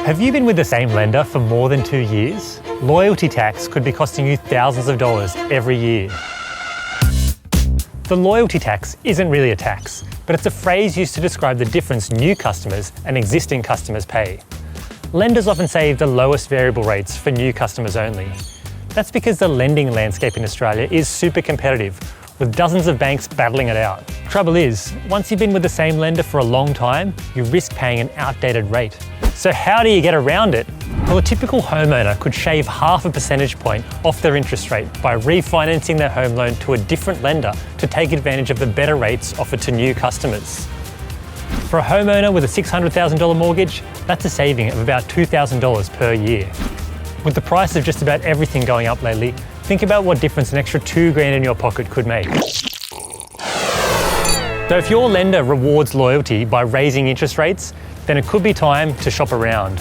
Have you been with the same lender for more than 2 years? Loyalty tax could be costing you thousands of dollars every year. The loyalty tax isn't really a tax, but it's a phrase used to describe the difference new customers and existing customers pay. Lenders often say the lowest variable rates for new customers only. That's because the lending landscape in Australia is super competitive, with dozens of banks battling it out. Trouble is, once you've been with the same lender for a long time, you risk paying an outdated rate. So how do you get around it? Well, a typical homeowner could shave half a percentage point off their interest rate by refinancing their home loan to a different lender to take advantage of the better rates offered to new customers. For a homeowner with a $600,000 mortgage, that's a saving of about $2,000 per year. With the price of just about everything going up lately, think about what difference an extra $2,000 in your pocket could make. So if your lender rewards loyalty by raising interest rates, then it could be time to shop around.